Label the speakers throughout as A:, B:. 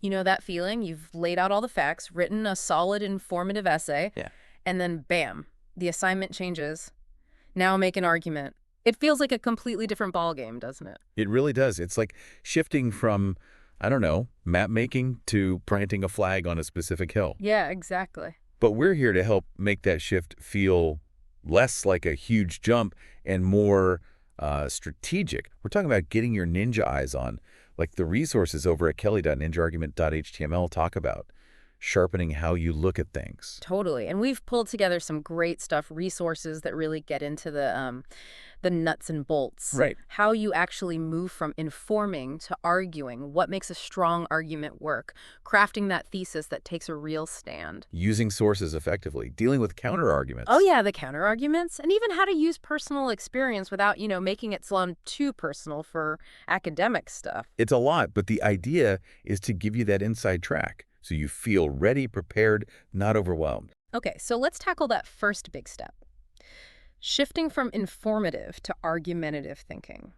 A: You know that feeling? You've laid out all the facts, written a solid, informative essay,
B: Yeah.
A: and then bam, the assignment changes. Now make an argument. It feels like a completely different ballgame, doesn't it?
B: It really does. It's like shifting from, I don't know, map making to planting a flag on a specific hill.
A: Yeah, exactly.
B: But we're here to help make that shift feel less like a huge jump and more strategic. We're talking about getting your ninja eyes on, like the resources over at kelli.ninja talk about, sharpening how you look at things.
A: Totally. And we've pulled together some great stuff, resources that really get into the nuts and bolts.
B: Right.
A: How you actually move from informing to arguing, what makes a strong argument work, crafting that thesis that takes a real stand.
B: Using sources effectively, dealing with counter arguments.
A: Oh yeah, the counter arguments, and even how to use personal experience without, making it sound too personal for academic stuff.
B: It's a lot, but the idea is to give you that inside track so you feel ready, prepared, not overwhelmed.
A: Okay, so let's tackle that first big step. Shifting from informative to argumentative thinking.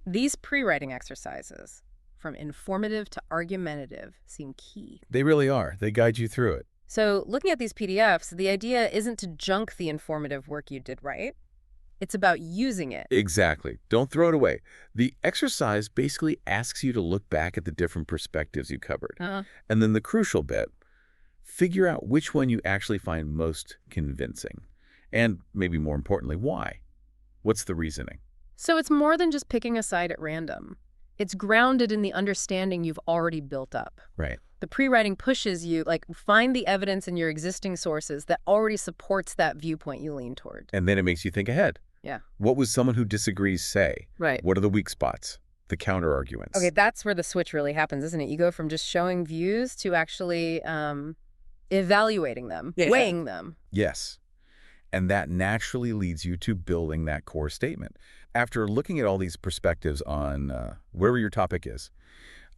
A: These pre-writing exercises, from informative to argumentative, seem key.
B: They really are. They guide you through it.
A: So looking at these PDFs, the idea isn't to junk the informative work you did right. It's about using it.
B: Exactly. Don't throw it away. The exercise basically asks you to look back at the different perspectives you covered. And then the crucial bit, figure out which one you actually find most convincing. And maybe more importantly, why? What's the reasoning?
A: So it's more than just picking a side at random. It's grounded in the understanding you've already built up.
B: Right.
A: The pre-writing pushes you, find the evidence in your existing sources that already supports that viewpoint you lean toward.
B: And then it makes you think ahead.
A: Yeah.
B: What would someone who disagrees say?
A: Right.
B: What are the weak spots? The counter-arguments.
A: Okay, that's where the switch really happens, isn't it? You go from just showing views to actually evaluating them, weighing them.
B: Yes. And that naturally leads you to building that core statement. After looking at all these perspectives on wherever your topic is,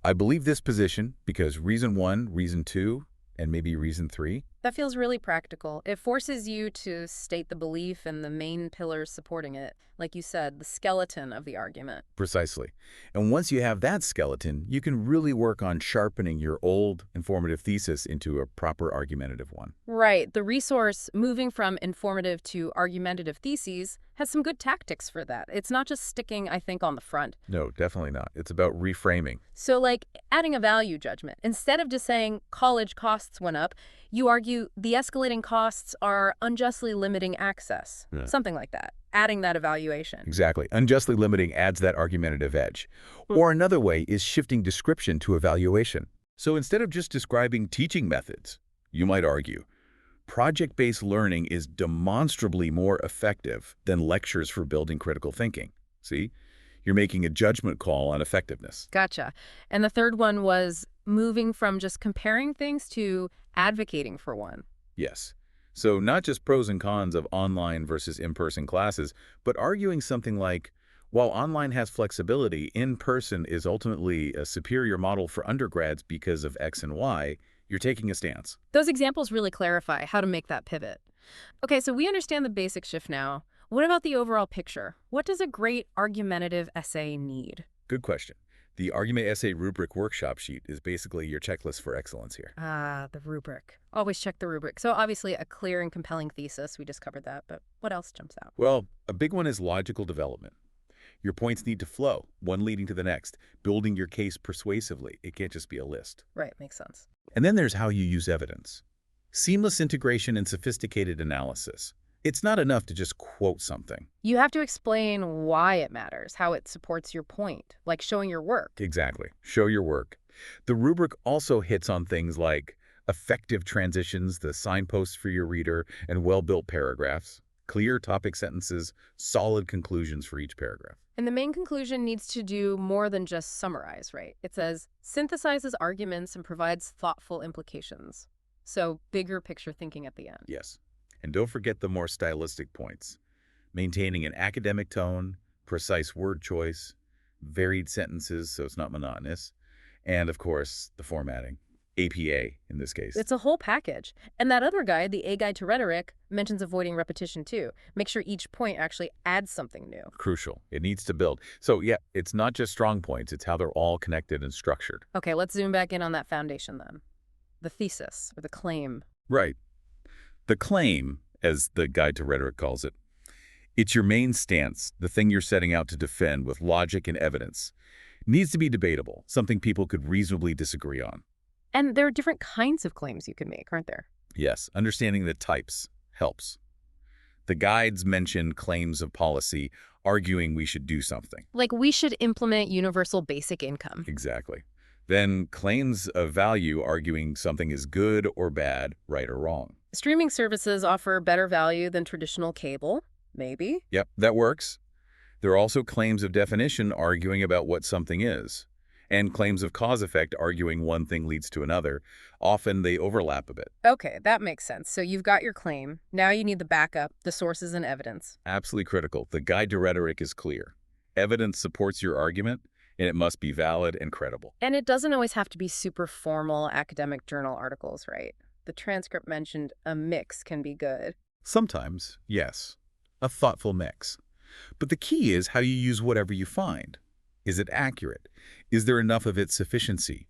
B: I believe this position because reason 1, reason 2, and maybe reason 3.
A: That feels really practical. It forces you to state the belief and the main pillars supporting it. Like you said, the skeleton of the argument.
B: Precisely. And once you have that skeleton, you can really work on sharpening your old informative thesis into a proper argumentative one.
A: Right. The resource moving from informative to argumentative theses has some good tactics for that. It's not just sticking, I think, on the front.
B: No, definitely not. It's about reframing.
A: So adding a value judgment. Instead of just saying college costs went up, you argue the escalating costs are unjustly limiting access.
B: Yeah.
A: Something like that. Adding that evaluation.
B: Exactly. Unjustly limiting adds that argumentative edge. Or another way is shifting description to evaluation. So instead of just describing teaching methods, you might argue, project-based learning is demonstrably more effective than lectures for building critical thinking. See? You're making a judgment call on effectiveness.
A: Gotcha. And the third one was moving from just comparing things to advocating for one.
B: Yes. So not just pros and cons of online versus in-person classes, but arguing something like, while online has flexibility, in-person is ultimately a superior model for undergrads because of X and Y, you're taking a stance.
A: Those examples really clarify how to make that pivot. Okay, so we understand the basic shift now. What about the overall picture? What does a great argumentative essay need?
B: Good question. The Argument Essay Rubric Workshop Sheet is basically your checklist for excellence here.
A: Ah, the rubric. Always check the rubric. So obviously a clear and compelling thesis. We just covered that, but what else jumps out?
B: Well, a big one is logical development. Your points need to flow, one leading to the next, building your case persuasively. It can't just be a list.
A: Right, makes sense.
B: And then there's how you use evidence. Seamless integration and sophisticated analysis. It's not enough to just quote something.
A: You have to explain why it matters, how it supports your point, like showing your work.
B: Exactly. Show your work. The rubric also hits on things like effective transitions, the signposts for your reader, and well-built paragraphs, clear topic sentences, solid conclusions for each paragraph.
A: And the main conclusion needs to do more than just summarize, right? It says, synthesizes arguments and provides thoughtful implications. So bigger picture thinking at the end.
B: Yes. And don't forget the more stylistic points. Maintaining an academic tone, precise word choice, varied sentences so it's not monotonous, and of course, the formatting. APA in this case.
A: It's a whole package. And that other guide, the A Guide to Rhetoric, mentions avoiding repetition too. Make sure each point actually adds something new.
B: Crucial. It needs to build. So yeah, it's not just strong points, it's how they're all connected and structured.
A: Okay, let's zoom back in on that foundation then. The thesis, or the claim.
B: Right. The claim, as the Guide to Rhetoric calls it, it's your main stance, the thing you're setting out to defend with logic and evidence. Needs to be debatable, something people could reasonably disagree on.
A: And there are different kinds of claims you can make, aren't there?
B: Yes, understanding the types helps. The guides mention claims of policy, arguing we should do something.
A: Like we should implement universal basic income.
B: Exactly. Then claims of value, arguing something is good or bad, right or wrong.
A: Streaming services offer better value than traditional cable, maybe.
B: Yep, that works. There are also claims of definition, arguing about what something is. And claims of cause-effect, arguing one thing leads to another. Often they overlap a bit.
A: Okay, that makes sense. So you've got your claim. Now you need the backup, the sources and evidence.
B: Absolutely critical. The Guide to Rhetoric is clear. Evidence supports your argument, and it must be valid and credible.
A: And it doesn't always have to be super formal academic journal articles, right? The transcript mentioned a mix can be good.
B: Sometimes, yes, a thoughtful mix. But the key is how you use whatever you find. Is it accurate? Is there enough of its sufficiency?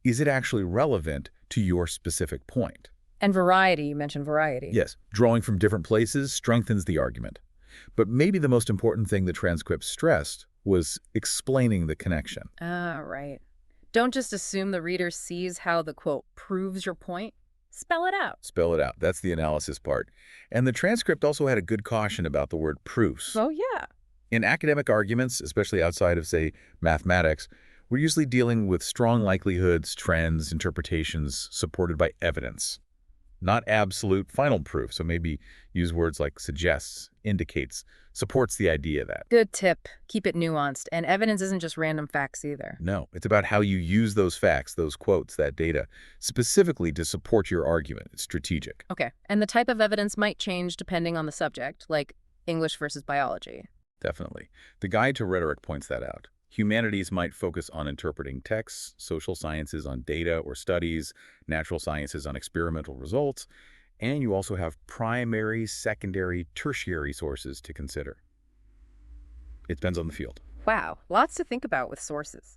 B: Is it actually relevant to your specific point?
A: And variety, you mentioned variety.
B: Yes, drawing from different places strengthens the argument. But maybe the most important thing the transcript stressed was explaining the connection.
A: Ah, right. Don't just assume the reader sees how the quote proves your point. Spell it out.
B: Spell it out. That's the analysis part. And the transcript also had a good caution about the word proofs.
A: Oh, yeah.
B: In academic arguments, especially outside of, say, mathematics, we're usually dealing with strong likelihoods, trends, interpretations supported by evidence, not absolute final proof. So maybe use words like suggests, indicates, supports the idea that.
A: Good tip. Keep it nuanced. And evidence isn't just random facts either.
B: No, it's about how you use those facts, those quotes, that data, specifically to support your argument. It's strategic.
A: Okay. And the type of evidence might change depending on the subject, like English versus biology.
B: Definitely. The Guide to Rhetoric points that out. Humanities might focus on interpreting texts, social sciences on data or studies, natural sciences on experimental results, and you also have primary, secondary, tertiary sources to consider. It depends on the field.
A: Wow. Lots to think about with sources.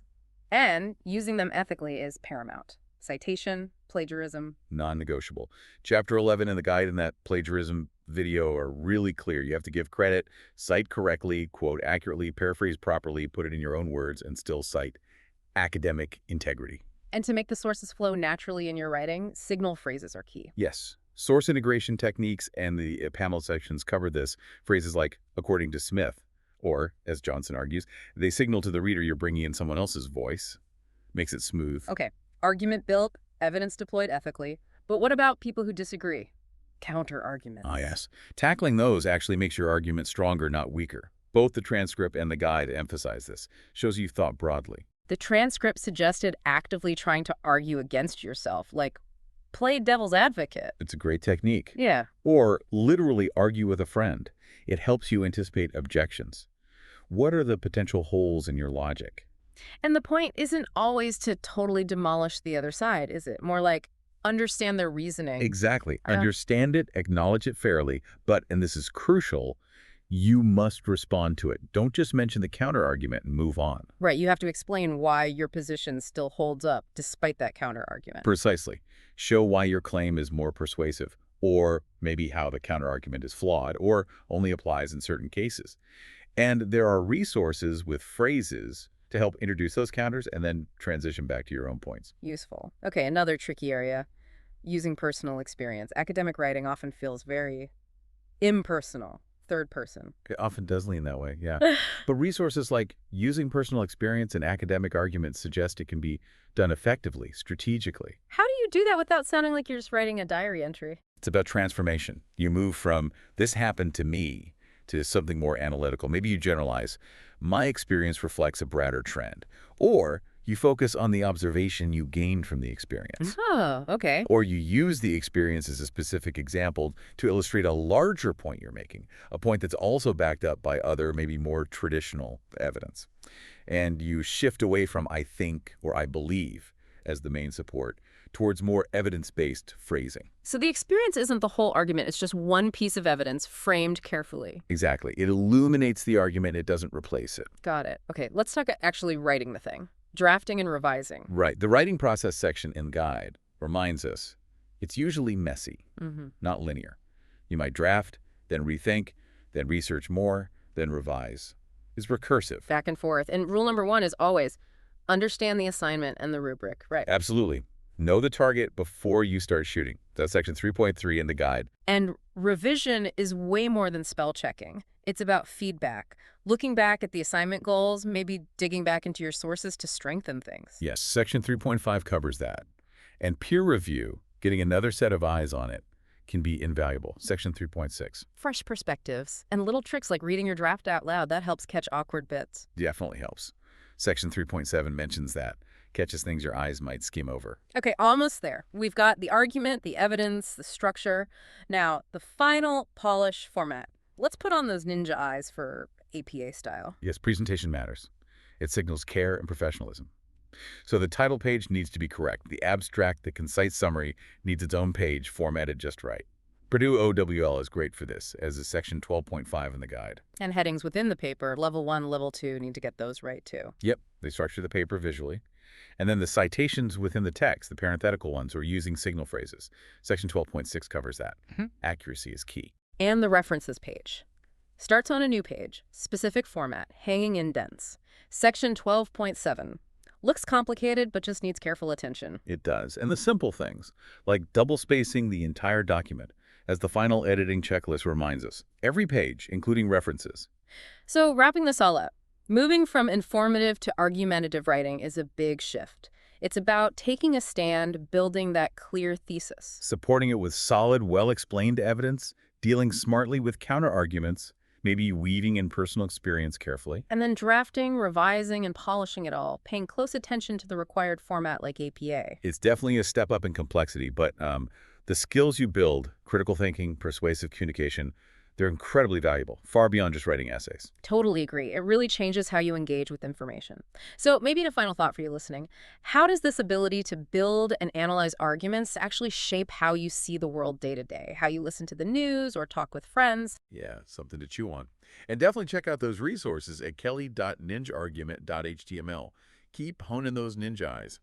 A: And using them ethically is paramount. Citation, plagiarism.
B: Non-negotiable. Chapter 11 in the guide and that plagiarism video are really clear. You have to give credit, cite correctly, quote accurately, paraphrase properly, put it in your own words, and still cite academic integrity.
A: And to make the sources flow naturally in your writing, signal phrases are key.
B: Yes. Source integration techniques and the panel sections cover this. Phrases like, according to Smith, or, as Johnson argues, they signal to the reader you're bringing in someone else's voice. Makes it smooth.
A: Okay. Argument built, evidence deployed ethically. But what about people who disagree? Counter-arguments.
B: Ah, yes. Tackling those actually makes your argument stronger, not weaker. Both the transcript and the guide emphasize this. Shows you've thought broadly.
A: The transcript suggested actively trying to argue against yourself, like play devil's advocate.
B: It's a great technique.
A: Yeah.
B: Or literally argue with a friend. It helps you anticipate objections. What are the potential holes in your logic?
A: And the point isn't always to totally demolish the other side, is it? More like understand their reasoning.
B: Exactly. Understand it, acknowledge it fairly, but, and this is crucial, you must respond to it. Don't just mention the counter-argument and move on.
A: Right. You have to explain why your position still holds up despite that counter-argument.
B: Precisely. Show why your claim is more persuasive, or maybe how the counter-argument is flawed, or only applies in certain cases. And there are resources with phrases to help introduce those counters and then transition back to your own points.
A: Useful. Okay, another tricky area, using personal experience. Academic writing often feels very impersonal, third person.
B: It often does lean that way, yeah. But resources like using personal experience in academic arguments suggest it can be done effectively, strategically.
A: How do you do that without sounding like you're just writing a diary entry?
B: It's about transformation. You move from this happened to me to something more analytical. Maybe you generalize, my experience reflects a broader trend. Or you focus on the observation you gained from the experience.
A: Oh, okay.
B: Or you use the experience as a specific example to illustrate a larger point you're making, a point that's also backed up by other, maybe more traditional evidence. And you shift away from I think or I believe as the main support towards more evidence-based phrasing.
A: So the experience isn't the whole argument. It's just one piece of evidence framed carefully.
B: Exactly. It illuminates the argument. It doesn't replace it.
A: Got it. Okay, let's talk actually writing the thing. Drafting and revising.
B: Right. The writing process section in the guide reminds us it's usually messy, not linear. You might draft, then rethink, then research more, then revise. It's recursive.
A: Back and forth. And rule number 1 is always understand the assignment and the rubric. Right.
B: Absolutely. Know the target before you start shooting. That's section 3.3 in the guide.
A: And revision is way more than spell checking. It's about feedback, looking back at the assignment goals, maybe digging back into your sources to strengthen things.
B: Yes, section 3.5 covers that. And peer review, getting another set of eyes on it, can be invaluable. Section 3.6.
A: Fresh perspectives and little tricks like reading your draft out loud, that helps catch awkward bits.
B: Definitely helps. Section 3.7 mentions that. Catches things your eyes might skim over.
A: Okay, almost there. We've got the argument, the evidence, the structure. Now, the final polish format. Let's put on those ninja eyes for APA style.
B: Yes, presentation matters. It signals care and professionalism. So the title page needs to be correct. The abstract, the concise summary needs its own page formatted just right. Purdue OWL is great for this, as is section 12.5 in the guide.
A: And headings within the paper, level 1, level 2, need to get those right too.
B: Yep, they structure the paper visually. And then the citations within the text, the parenthetical ones, or using signal phrases. Section 12.6 covers that. Accuracy is key.
A: And the references page. Starts on a new page, specific format, hanging indents. Section 12.7. Looks complicated, but just needs careful attention.
B: It does. And the simple things, like double spacing the entire document, as the final editing checklist reminds us. Every page, including references.
A: So wrapping this all up, moving from informative to argumentative writing is a big shift. It's about taking a stand, building that clear thesis.
B: Supporting it with solid, well-explained evidence, dealing smartly with counter-arguments, maybe weaving in personal experience carefully.
A: And then drafting, revising, and polishing it all, paying close attention to the required format like APA.
B: It's definitely a step up in complexity, but the skills you build, critical thinking, persuasive communication, they're incredibly valuable, far beyond just writing essays.
A: Totally agree. It really changes how you engage with information. So maybe a final thought for you listening. How does this ability to build and analyze arguments actually shape how you see the world day to day, how you listen to the news or talk with friends?
B: Yeah, something to chew on. And definitely check out those resources at kelli.ninja argument.html. Keep honing those ninja eyes.